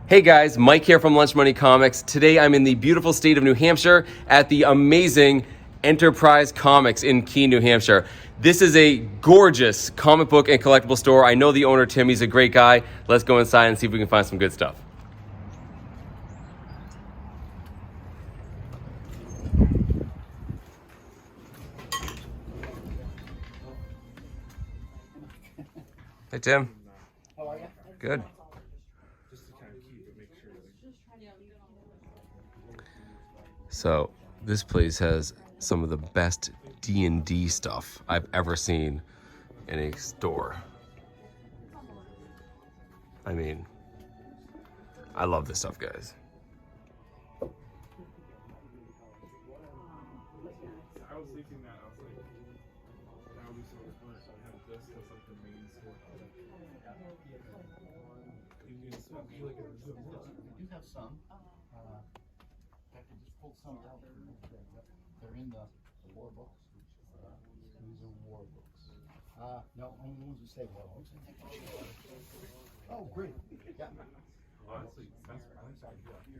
Hey guys, Mike here from Lunch Money Comics. Today I'm in the beautiful state of New Hampshire at the amazing Enterprize Comics in Keene, New Hampshire. This is a gorgeous comic book and collectible store. I know the owner, Tim. He's a great guy. Let's go inside and see if we can find some good stuff. Hey Tim. How are you? Good. So this place has some of the best D&D stuff I've ever seen in a store. I mean, I love this stuff, guys. I was thinking that, I was like, that would be so fun. So I have this as like the main source. You can still be like a We do have some. I can just pull some out. They're in the war books. These are war books. No, only the ones that say war books. Oh, great. Yeah. honestly, that's go in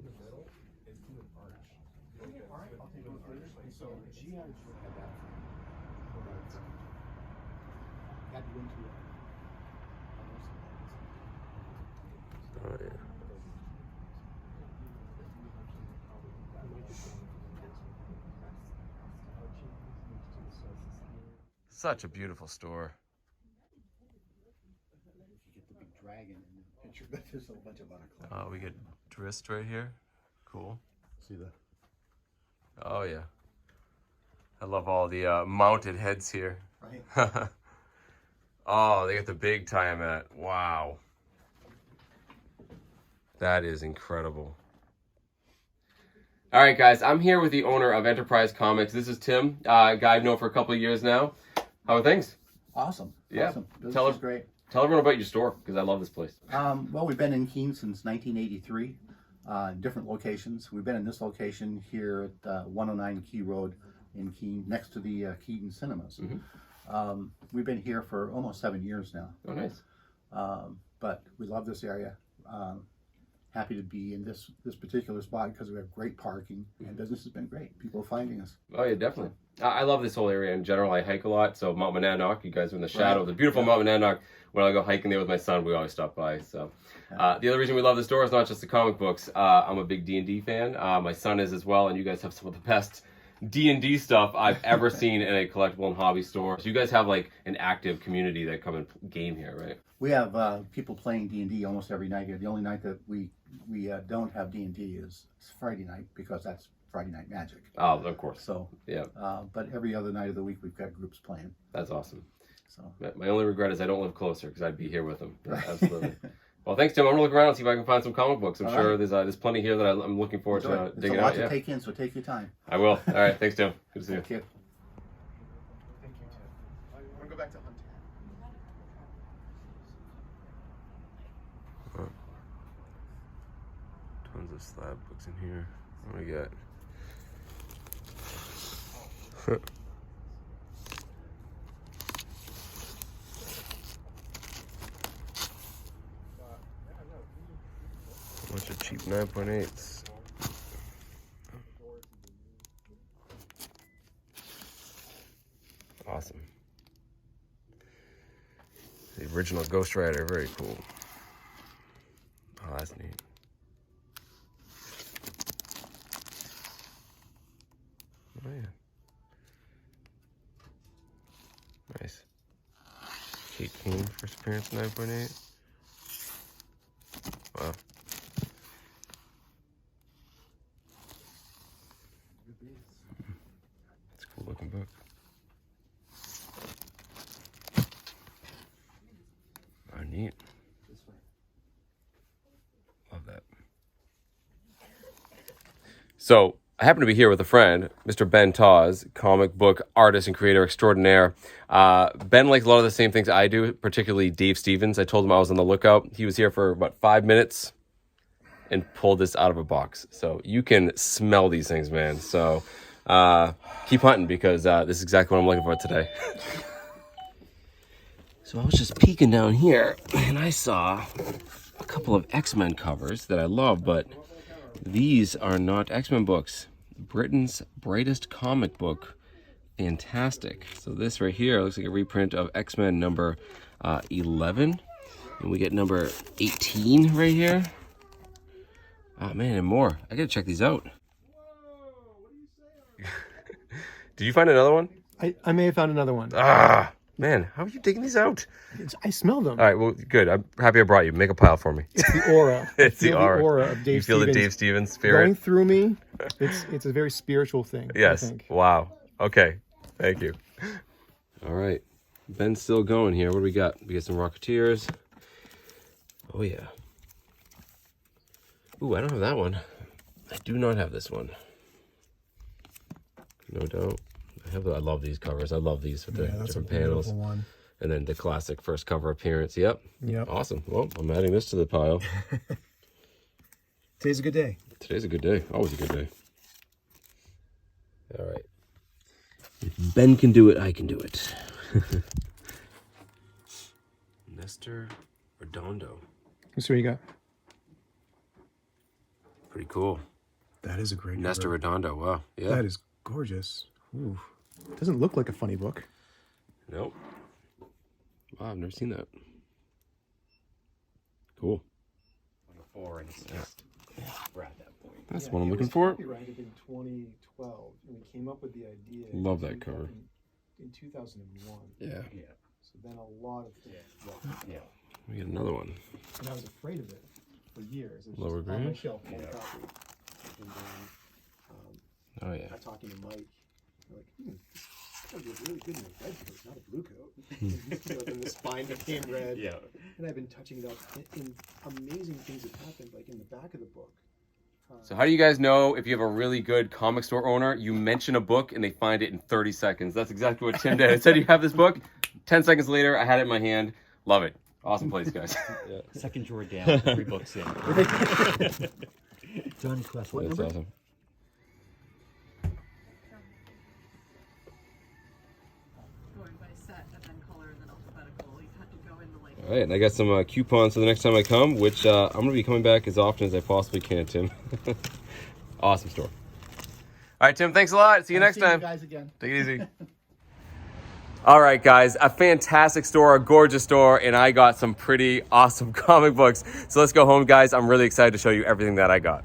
the middle and do an arch. All right, I'll take those first. So, GI should have that. Got to go into it. Oh, yeah. Such a beautiful store. You get the big dragon in the picture, but there's a bunch of other We get Drist right here. Cool. See the Oh yeah. I love all the mounted heads here. right? Oh, they got the big Tiamat. Wow. That is incredible. All right, guys, I'm here with the owner of Enterprise Comics. This is Tim, a guy I've known for a couple of years now. How are things? Awesome. Yeah. Awesome. Business Tell is us- great. Tell everyone about your store, because I love this place. Well, we've been in Keene since 1983, different locations. We've been in this location here at 109 Key Road in Keene, next to the Keaton Cinemas. We've been here for almost 7 years now, Oh, nice. but we love this area. Happy to be in this particular spot because we have great parking and business has been great. People are finding us. Oh, yeah, definitely. I love this whole area in general. I hike a lot, so Mount Monadnock, you guys are in the shadow of the beautiful Mount Monadnock. When I go hiking there with my son, we always stop by. So the other reason we love the store is not just the comic books. I'm a big D&D fan. My son is as well, and you guys have some of the best D&D stuff I've ever seen in a collectible and hobby store. So you guys have like an active community that come and game here, right? We have people playing D&D almost every night here. The only night that we don't have D&D is Friday night because that's Friday Night Magic. Oh, of course. So Yeah, but every other night of the week we've got groups playing. that's awesome. So My only regret is I don't live closer because I'd be here with them. Absolutely. Well, thanks, Tim. I'm gonna look around and see if I can find some comic books. I'm All sure right. there's plenty here that I'm looking forward enjoy to it. It's digging a lot out. to Yeah, take in, so take your time. I will. All right, thanks, Tim. Good to see you. Thank you. Thank you, Tim. I want to go back to hunting. Tons of slab books in here. What do we got? A bunch of cheap 9.8s. Awesome. The original Ghost Rider, very cool. Oh, that's neat. Oh yeah. Nice. Keene, first appearance 9.8. Wow. It's a cool looking book. Oh, neat. Love that. So, I happen to be here with a friend, Mr. Ben Tawes, comic book artist and creator extraordinaire. Ben likes a lot of the same things I do, particularly Dave Stevens. I told him I was on the lookout. He was here for about 5 minutes and pulled this out of a box. So you can smell these things, man. So keep hunting because this is exactly what I'm looking for today. So I was just peeking down here and I saw a couple of X-Men covers that I love, but these are not X-Men books. Britain's brightest comic book. Fantastic. So this right here looks like a reprint of X-Men number 11. And we get number 18 right here. Oh man, and more. I gotta check these out. Did you find another one? I may have found another one. Ah, man, how are you digging these out? I smell them. All right, well, good. I'm happy I brought you. Make a pile for me. It's the aura. It's the aura. Of Dave You feel Stevens the Dave Stevens spirit? going through me. It's a very spiritual thing. Yes. I think. Wow. Okay. Thank you. All right. Ben's still going here. What do we got? We got some Rocketeers. Oh, yeah. Ooh, I don't have that one. I do not have this one. No doubt. I love these covers. I love these with the different panels. One. And then the classic first cover appearance. Yep. Awesome. Well, I'm adding this to the pile. Today's a good day. Today's a good day. Always a good day. All right. If Ben can do it, I can do it. Nestor Redondo. Let's see what you got. Pretty cool. That is a great Nestor Redondo. Wow. Yeah. That is gorgeous. Ooh. Doesn't look like a funny book. Nope. Wow, I've never seen that. Cool. We're at that point. That's what I'm looking for. Copyrighted in 2012, and we came up with the idea. Love that cover. In 2001. Yeah. Yeah. So then a lot of things. Yeah. We get another one. And I was afraid of it for years. It was Lower just on my grade? shelf, one copy. And then Oh, yeah. I talking to Mike. I'm like, this would be really good in a red coat, not a blue coat. So then the spine became red. Yeah. And I've been touching it up. And amazing things have happened, like in the back of the book. So how do you guys know if you have a really good comic store owner? You mention a book and they find it in 30 seconds. That's exactly what Tim did. I said, you have this book? 10 seconds later, I had it in my hand. Love it. Awesome place, guys. Yeah. Second drawer down, 3 books in. Johnny Quest, what That's number? awesome. Going by set and then color and then alphabetical. You have to go into like. All right, and I got some coupons for the next time I come, which I'm going to be coming back as often as I possibly can, Tim. Awesome store. All right, Tim, thanks a lot. See you next time. You guys again. Take it easy. All right, guys, a fantastic store, a gorgeous store, and I got some pretty awesome comic books. So let's go home, guys. I'm really excited to show you everything that I got.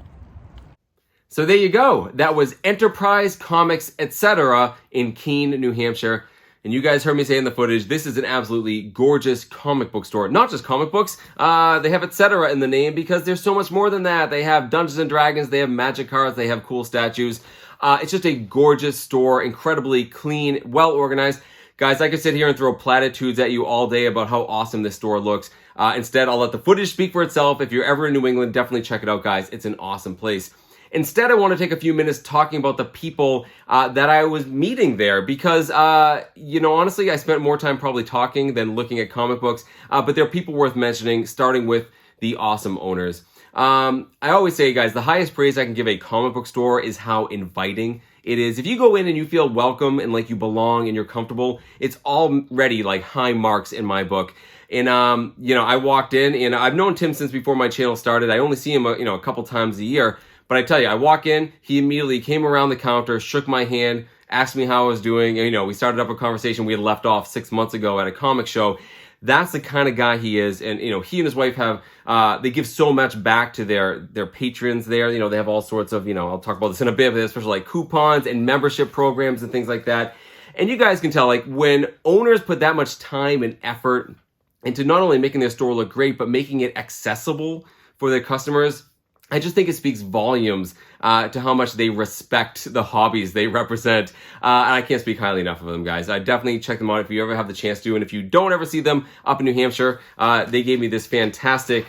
So there you go. That was Enterprise Comics, etc. in Keene, New Hampshire. And you guys heard me say in the footage, this is an absolutely gorgeous comic book store. Not just comic books, they have etc. in the name because there's so much more than that. They have Dungeons and Dragons, they have magic cards, they have cool statues. It's just a gorgeous store, incredibly clean, well organized. Guys, I could sit here and throw platitudes at you all day about how awesome this store looks. Instead, I'll let the footage speak for itself. If you're ever in New England, definitely check it out, guys. It's an awesome place. Instead, I want to take a few minutes talking about the people that I was meeting there because, honestly, I spent more time probably talking than looking at comic books. But there are people worth mentioning, starting with the awesome owners. I always say, guys, the highest praise I can give a comic book store is how inviting it is. If you go in and you feel welcome and like you belong and you're comfortable, it's already like high marks in my book. And, I walked in and I've known Tim since before my channel started. I only see him, a couple times a year. But I tell you, I walk in, he immediately came around the counter, shook my hand, asked me how I was doing. And, we started up a conversation we had left off 6 months ago at a comic show. That's the kind of guy he is. And, he and his wife have, they give so much back to their patrons there. They have all sorts of, I'll talk about this in a bit, but especially like coupons and membership programs and things like that. And you guys can tell, like, when owners put that much time and effort into not only making their store look great, but making it accessible for their customers, I just think it speaks volumes to how much they respect the hobbies they represent. And I can't speak highly enough of them, guys. I definitely check them out if you ever have the chance to. And if you don't ever see them up in New Hampshire, they gave me this fantastic...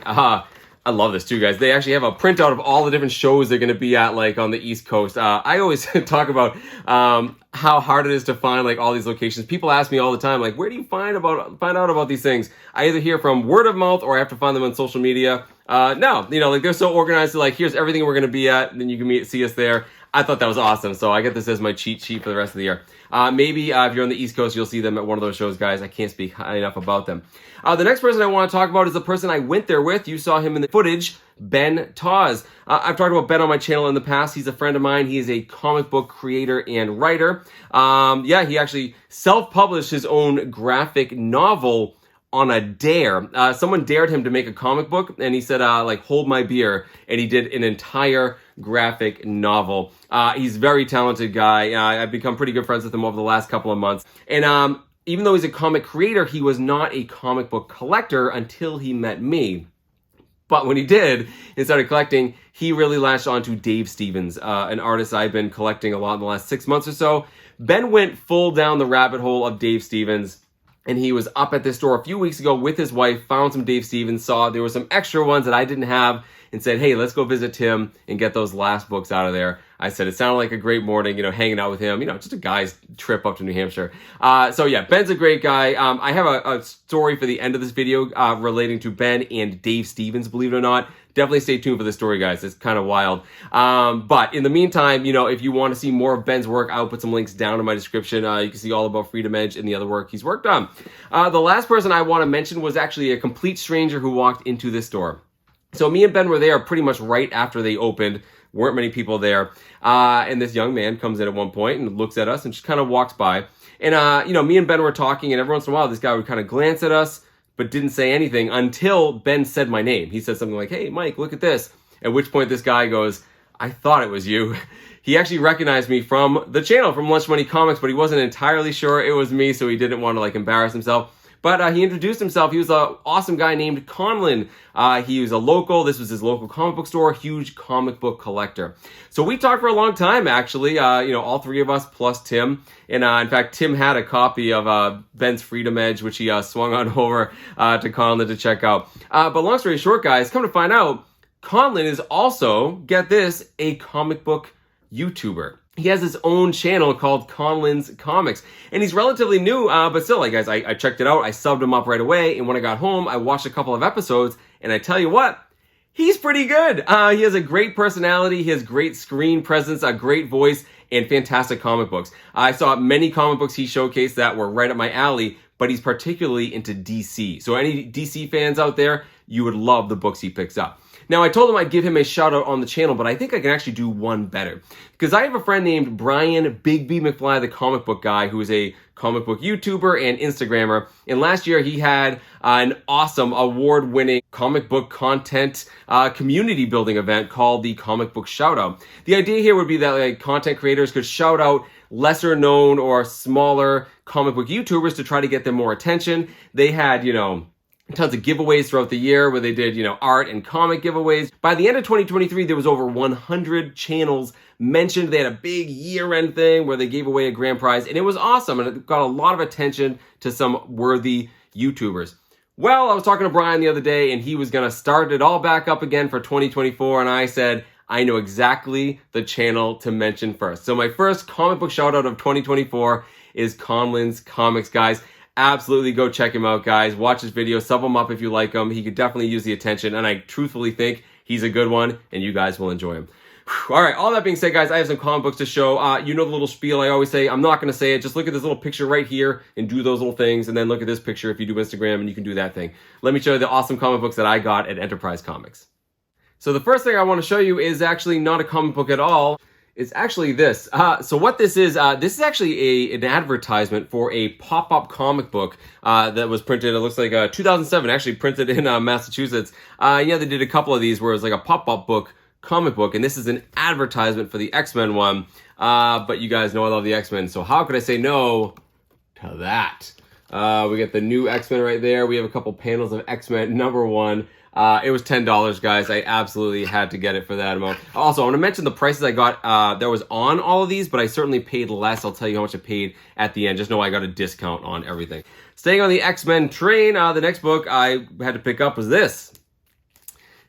I love this too, guys. They actually have a printout of all the different shows they're going to be at, like, on the East Coast. I always talk about how hard it is to find, like, all these locations. People ask me all the time, like, where do you find out about these things? I either hear from word of mouth or I have to find them on social media. No, you know, like they're so organized. Like, here's everything we're going to be at, and then you can see us there. I thought that was awesome. So I get this as my cheat sheet for the rest of the year. Maybe if you're on the East Coast, you'll see them at one of those shows, guys. I can't speak high enough about them. The next person I want to talk about is the person I went there with. You saw him in the footage, Ben Tawes. I've talked about Ben on my channel in the past. He's a friend of mine. He is a comic book creator and writer. Yeah, he actually self-published his own graphic novel on a dare. Someone dared him to make a comic book, and he said, like, hold my beer, and he did an entire graphic novel. He's a very talented guy. I've become pretty good friends with him over the last couple of months. And even though he's a comic creator, he was not a comic book collector until he met me. But when he did and started collecting, he really latched on to Dave Stevens, an artist I've been collecting a lot in the last 6 months or so. Ben went full down the rabbit hole of Dave Stevens. And he was up at this store a few weeks ago with his wife, found some Dave Stevens, saw there were some extra ones that I didn't have, and said, hey, let's go visit Tim and get those last books out of there. I said, it sounded like a great morning, you know, hanging out with him, you know, just a guy's trip up to New Hampshire. So yeah, Ben's a great guy. I have a story for the end of this video relating to Ben and Dave Stevens, believe it or not. Definitely stay tuned for the story, guys. It's kind of wild. But in the meantime, you know, if you want to see more of Ben's work, I'll put some links down in my description. You can see all about Freedom Edge and the other work he's worked on. The last person I want to mention was actually a complete stranger who walked into this store. So me and Ben were there pretty much right after they opened. Weren't many people there. And this young man comes in at one point and looks at us and just kind of walks by. And, you know, me and Ben were talking, and every once in a while, this guy would kind of glance at us, but didn't say anything until Ben said my name. He said something like, hey, Mike, look at this. At which point this guy goes, I thought it was you. He actually recognized me from the channel, from Lunch Money Comics, but he wasn't entirely sure it was me, so he didn't want to, like, embarrass himself. But he introduced himself. He was an awesome guy named Conlin. He was a local. This was his local comic book store, huge comic book collector. So we talked for a long time, actually, you know, all three of us plus Tim. And in fact, Tim had a copy of Ben's Freedom Edge, which he swung on over to Conlin to check out. But long story short, guys, come to find out, Conlin is also, get this, a comic book YouTuber. He has his own channel called Conlin's Comics. And he's relatively new, but still, like, guys, I checked it out. I subbed him up right away. And when I got home, I watched a couple of episodes. And I tell you what, he's pretty good. He has a great personality. He has great screen presence, a great voice, and fantastic comic books. I saw many comic books he showcased that were right up my alley, but he's particularly into DC. So any DC fans out there, you would love the books he picks up. Now, I told him I'd give him a shout out on the channel, but I think I can actually do one better. Because I have a friend named Brian Big B McFly, the comic book guy, who is a comic book YouTuber and Instagrammer. And last year he had an awesome award-winning comic book content community building event called the Comic Book Shoutout. The idea here would be that, like, content creators could shout out lesser known or smaller comic book YouTubers to try to get them more attention. They had, you know, tons of giveaways throughout the year where they did, you know, art and comic giveaways. By the end of 2023, there was over 100 channels mentioned. They had a big year-end thing where they gave away a grand prize, and it was awesome, and it got a lot of attention to some worthy YouTubers. Well, I was talking to Brian the other day, and he was going to start it all back up again for 2024, and I said, I know exactly the channel to mention first. So my first comic book shout-out of 2024 is Conlin's Comics, guys. Absolutely go check him out, guys. Watch his videos, sub him up if you like him. He could definitely use the attention, and I truthfully think he's a good one, and you guys will enjoy him. All right, all that being said, guys, I have some comic books to show. You know the little spiel I always say. I'm not going to say it. Just look at this little picture right here and do those little things, and then look at this picture if you do Instagram, and you can do that thing. Let me show you the awesome comic books that I got at Enterprize Comics. So the first thing I want to show you is actually not a comic book at all. It's actually this. So what this is actually an advertisement for a pop-up comic book that was printed, it looks like 2007, actually printed in Massachusetts. Yeah, they did a couple of these where it was like a pop-up book, comic book, and this is an advertisement for the XMen one. But you guys know I love the XMen, so how could I say no to that? We get the new XMen right there. We have a couple panels of XMen #1. It was $10, guys. I absolutely had to get it for that amount. Also, I want to mention the prices I got that was on all of these, but I certainly paid less. I'll tell you how much I paid at the end. Just know I got a discount on everything. Staying on the X-Men train, the next book I had to pick up was this.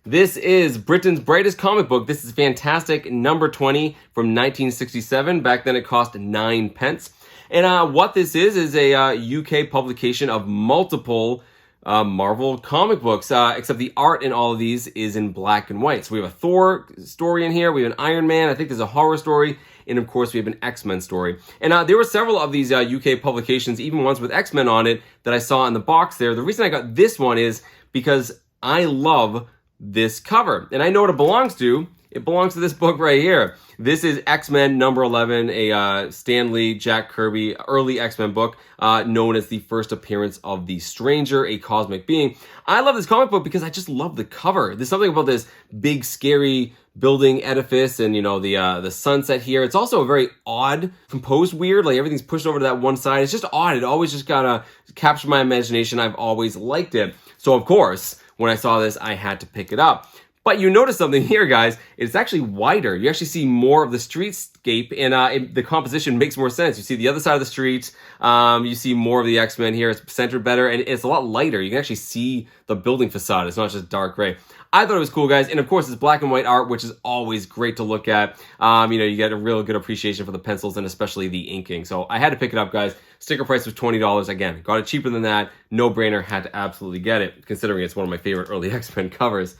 This is Britain's brightest comic book. This is fantastic, #20 from 1967. Back then it cost 9 pence. And what this is a UK publication of multiple Marvel comic books, except the art in all of these is in black and white. So we have a Thor story in here, we have an Iron Man, I think there's a horror story, and of course we have an X-Men story. And there were several of these UK publications, even ones with X-Men on it, that I saw in the box there. The reason I got this one is because I love this cover, and I know what it belongs to. It belongs to this book right here. This is X-Men number 11, a Stan Lee, Jack Kirby early X-Men book, known as the first appearance of the Stranger, a cosmic being. I love this comic book because I just love the cover. There's something about this big, scary building edifice and, you know, the sunset here. It's also a very odd, composed weird, like everything's pushed over to that one side. It's just odd. It always just gotta capture my imagination. I've always liked it. So, of course, when I saw this, I had to pick it up. But you notice something here, guys. It's actually wider. You actually see more of the streetscape, and the composition makes more sense. You see the other side of the street. You see more of the X-Men here. It's centered better, and it's a lot lighter. You can actually see the building facade. It's not just dark gray. I thought it was cool, guys. And of course, it's black and white art, which is always great to look at. You know, you get a real good appreciation for the pencils and especially the inking. So I had to pick it up, guys. Sticker price was $20. Again, got it cheaper than that. No brainer. Had to absolutely get it, considering it's one of my favorite early X-Men covers.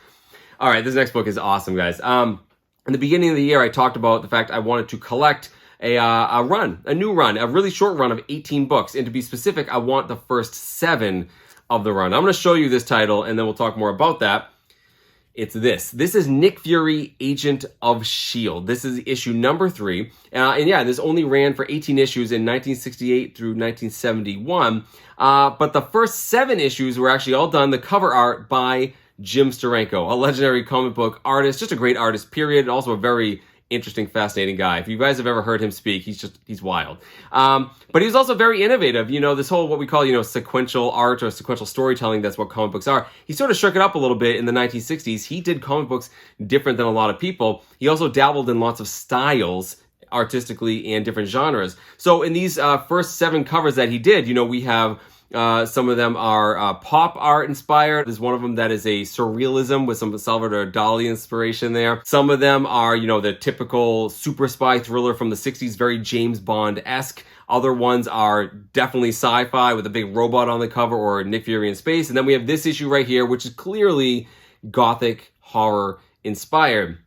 All right, this next book is awesome, guys. In the beginning of the year, I talked about the fact I wanted to collect a new run, a really short run of 18 books. And to be specific, I want the first 7 of the run. I'm going to show you this title, and then we'll talk more about that. It's this. This is Nick Fury, Agent of S.H.I.E.L.D. This is issue number 3. And yeah, this only ran for 18 issues in 1968 through 1971. But the first 7 issues were actually all done, the cover art by Jim Steranko, a legendary comic book artist, just a great artist, period, and also a very interesting, fascinating guy. If you guys have ever heard him speak, he's wild. But he's also very innovative. You know, this whole, what we call, you know, sequential art or sequential storytelling, that's what comic books are. He sort of shook it up a little bit in the 1960s. He did comic books different than a lot of people. He also dabbled in lots of styles, artistically, and different genres. So in these first 7 covers that he did, you know, we have some of them are pop art inspired. There's one of them that is a surrealism with some Salvador Dali inspiration there. Some of them are, you know, the typical super spy thriller from the 60s, very James Bond-esque. Other ones are definitely sci-fi with a big robot on the cover or Nick Fury in space. And then we have this issue right here, which is clearly gothic horror inspired.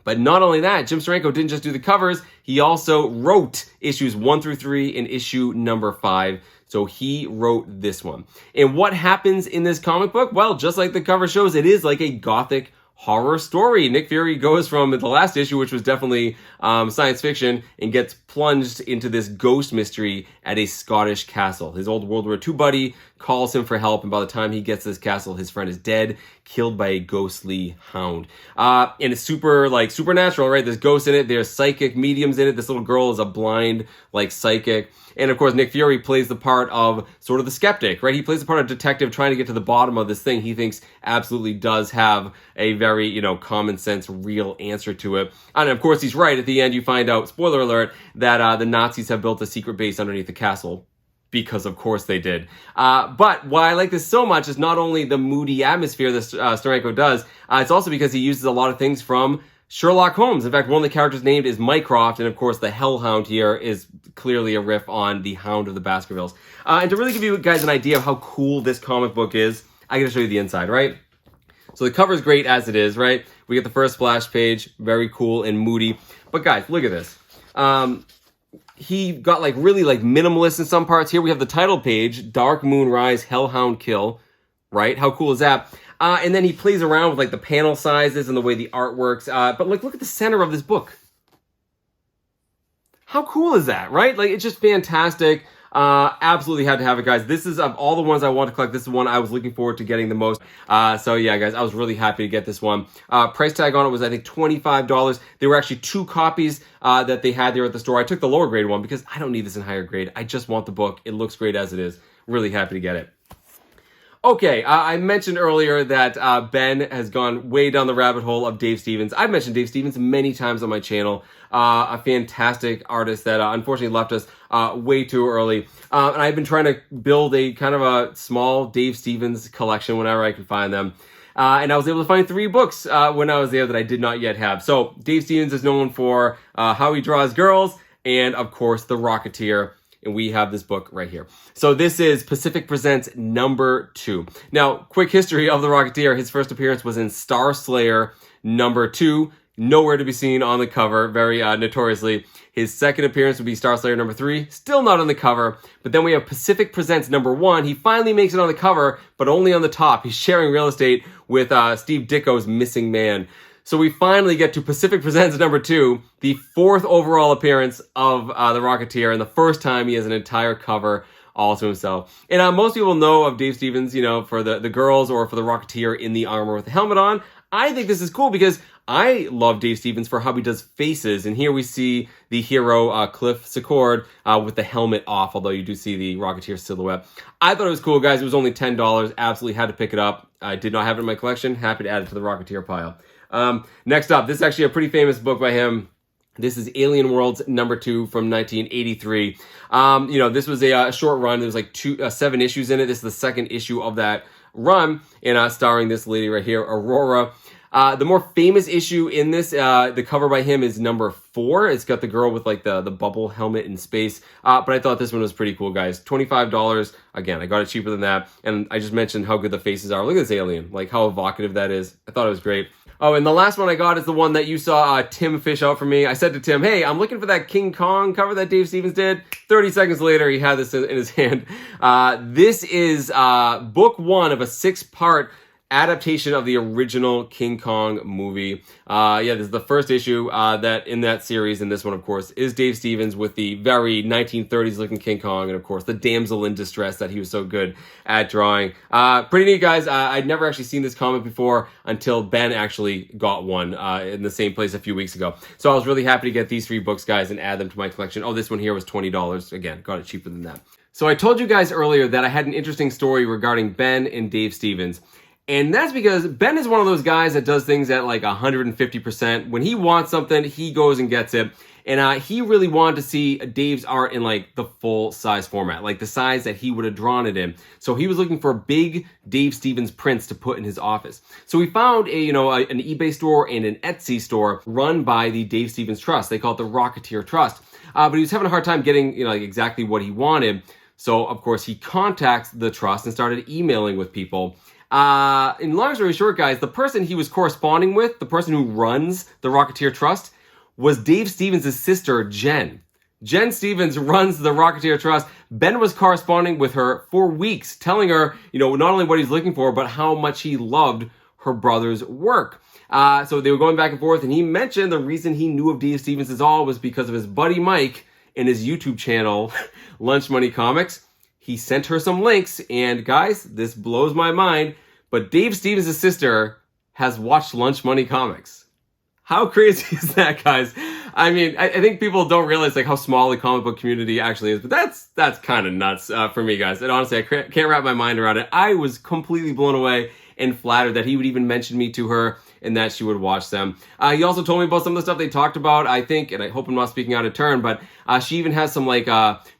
But not only that, Jim Steranko didn't just do the covers, he also wrote issues 1 through 3 and issue number 5. So he wrote this one. And what happens in this comic book? Well, just like the cover shows, it is like a gothic horror story. Nick Fury goes from the last issue, which was definitely science fiction, and gets plunged into this ghost mystery at a Scottish castle. His old World War II buddy calls him for help, and by the time he gets to this castle, his friend is dead, killed by a ghostly hound. And it's super, like, supernatural, right? There's ghosts in it, there's psychic mediums in it. This little girl is a blind, like, psychic. And of course, Nick Fury plays the part of sort of the skeptic, right? He plays the part of detective trying to get to the bottom of this thing he thinks absolutely does have a very, you know, common sense, real answer to it. And of course, he's right. At the end, you find out, spoiler alert, that the Nazis have built a secret base underneath the castle. Because of course they did. But why I like this so much is not only the moody atmosphere that Steranko does, it's also because he uses a lot of things from Sherlock Holmes. In fact, one of the characters named is Mycroft, and of course the Hellhound here is clearly a riff on the Hound of the Baskervilles. And to really give you guys an idea of how cool this comic book is, I gotta show you the inside, right? So the cover is great as it is, right? We get the first splash page, very cool and moody. But guys, look at this. He got like really like minimalist in some parts. Here we have the title page, Dark Moon Rise, Hellhound Kill, right? How cool is that? And then he plays around with like the panel sizes and the way the art works. But like, look at the center of this book. How cool is that, right? Like, it's just fantastic. Absolutely had to have it, guys. This is, of all the ones I want to collect, this is the one I was looking forward to getting the most. So yeah, guys, I was really happy to get this one. Price tag on it was, I think, $25. There were actually 2 copies that they had there at the store. I took the lower grade one because I don't need this in higher grade. I just want the book. It looks great as it is. Really happy to get it. Okay, I mentioned earlier that Ben has gone way down the rabbit hole of Dave Stevens. I've mentioned Dave Stevens many times on my channel. A fantastic artist that unfortunately left us way too early. And I've been trying to build a kind of a small Dave Stevens collection whenever I can find them. And I was able to find 3 books when I was there that I did not yet have. So Dave Stevens is known for How He Draws Girls and, of course, The Rocketeer. and we have this book right here. So this is Pacific Presents #2. Now, quick history of the Rocketeer. His first appearance was in Star Slayer #2. Nowhere to be seen on the cover, very notoriously. His second appearance would be Star Slayer #3, still not on the cover. But then we have Pacific Presents #1. He finally makes it on the cover, but only on the top. He's sharing real estate with Steve Ditko's Missing Man. So we finally get to Pacific Presents #2, the 4th overall appearance of the Rocketeer, and the first time he has an entire cover all to himself. And most people know of Dave Stevens, you know, for the girls or for the Rocketeer in the armor with the helmet on. I think this is cool because I love Dave Stevens for how he does faces. And here we see the hero, Cliff Secord, with the helmet off, although you do see the Rocketeer silhouette. I thought it was cool, guys. It was only $10. Absolutely had to pick it up. I did not have it in my collection. Happy to add it to the Rocketeer pile. Next up, this is actually a pretty famous book by him. This is Alien Worlds #2 from 1983. You know, this was a short run. There was like 7 issues in it. This is the second issue of that run, and starring this lady right here, Aurora. The more famous issue in this, the cover by him is #4. It's got the girl with like the bubble helmet in space. But I thought this one was pretty cool, guys. $25. Again, I got it cheaper than that. And I just mentioned how good the faces are. Look at this alien, like how evocative that is. I thought it was great. Oh, and the last one I got is the one that you saw Tim fish out for me. I said to Tim, hey, I'm looking for that King Kong cover that Dave Stevens did. 30 seconds later, he had this in his hand. This is book 1 of a 6-part adaptation of the original King Kong movie. Yeah, this is the first issue that in that series, and this one, of course, is Dave Stevens with the very 1930s looking King Kong, and of course, the damsel in distress that he was so good at drawing. Pretty neat, guys. I'd never actually seen this comic before until Ben actually got one in the same place a few weeks ago. So I was really happy to get these 3 books, guys, and add them to my collection. Oh, this one here was $20. Again, got it cheaper than that. So I told you guys earlier that I had an interesting story regarding Ben and Dave Stevens. And that's because Ben is one of those guys that does things at like 150%. When he wants something, he goes and gets it. And he really wanted to see Dave's art in like the full size format, like the size that he would have drawn it in. So he was looking for big Dave Stevens prints to put in his office. So we found an eBay store and an Etsy store run by the Dave Stevens Trust. They call it the Rocketeer Trust. But he was having a hard time getting like exactly what he wanted. So of course he contacts the trust and started emailing with people. In long story short, guys, the person he was corresponding with, the person who runs the Rocketeer Trust, was Dave Stevens' sister, Jen. Jen Stevens runs the Rocketeer Trust. Ben was corresponding with her for weeks, telling her, not only what he's looking for, but how much he loved her brother's work. So they were going back and forth, and he mentioned the reason he knew of Dave Stevens' all was because of his buddy Mike and his YouTube channel, Lunch Money Comics. He sent her some links, and guys, this blows my mind, but Dave Stevens' sister has watched Lunch Money Comics. How crazy is that, guys? I mean, I think people don't realize like how small the comic book community actually is, but that's kind of nuts for me, guys. And honestly, I can't wrap my mind around it. I was completely blown away and flattered that he would even mention me to her and that she would watch them. He also told me about some of the stuff they talked about, I think, and I hope I'm not speaking out of turn, but she even has some like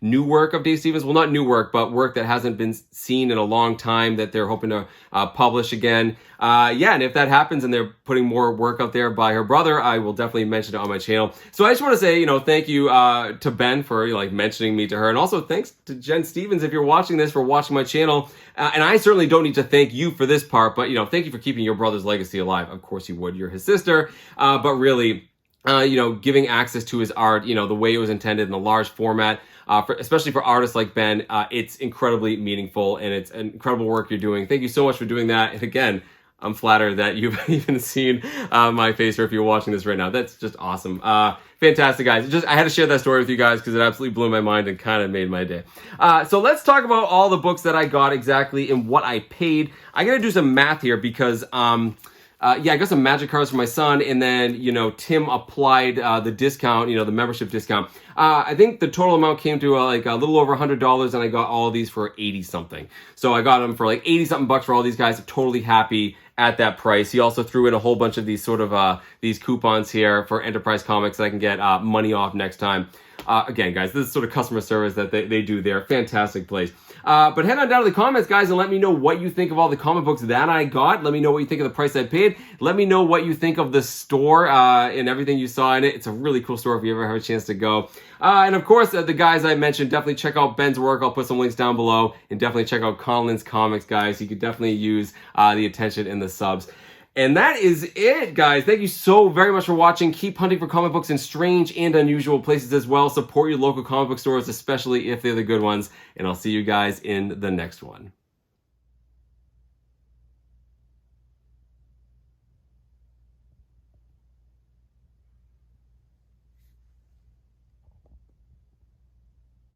new work of Dave Stevens. Well, not new work, but work that hasn't been seen in a long time that they're hoping to publish again. Yeah, and if that happens and they're putting more work out there by her brother, I will definitely mention it on my channel. So I just want to say, thank you to Ben for like mentioning me to her, and also thanks to Jen Stevens if you're watching this for watching my channel. And I certainly don't need to thank you for this part, but thank you for keeping your brother's legacy alive. Of course you would. You're his sister, but really, giving access to his art, the way it was intended in the large format. Especially for artists like Ben, it's incredibly meaningful, and it's incredible work you're doing. Thank you so much for doing that. And again, I'm flattered that you've even seen my face, or if you're watching this right now. That's just awesome. Fantastic, guys. I had to share that story with you guys because it absolutely blew my mind and kind of made my day. So let's talk about all the books that I got exactly and what I paid. I got to do some math here because I got some magic cards for my son, and then, Tim applied the discount, the membership discount. I think the total amount came to like a little over $100, and I got all of these for 80-something. So I got them for like 80-something bucks for all these guys. I'm totally happy at that price. He also threw in a whole bunch of these sort of these coupons here for Enterprize Comics that I can get money off next time. Again, guys, this is sort of customer service that they do there. Fantastic place. But head on down to the comments, guys, and let me know what you think of all the comic books that I got. Let me know what you think of the price I paid. Let me know what you think of the store and everything you saw in it. It's a really cool store if you ever have a chance to go. And of course, the guys I mentioned, definitely check out Ben's work. I'll put some links down below. And definitely check out Conlin's comics, guys. You could definitely use the attention and the subs. And that is it, guys. Thank you so very much for watching. Keep hunting for comic books in strange and unusual places as well. Support your local comic book stores, especially if they're the good ones. And I'll see you guys in the next one.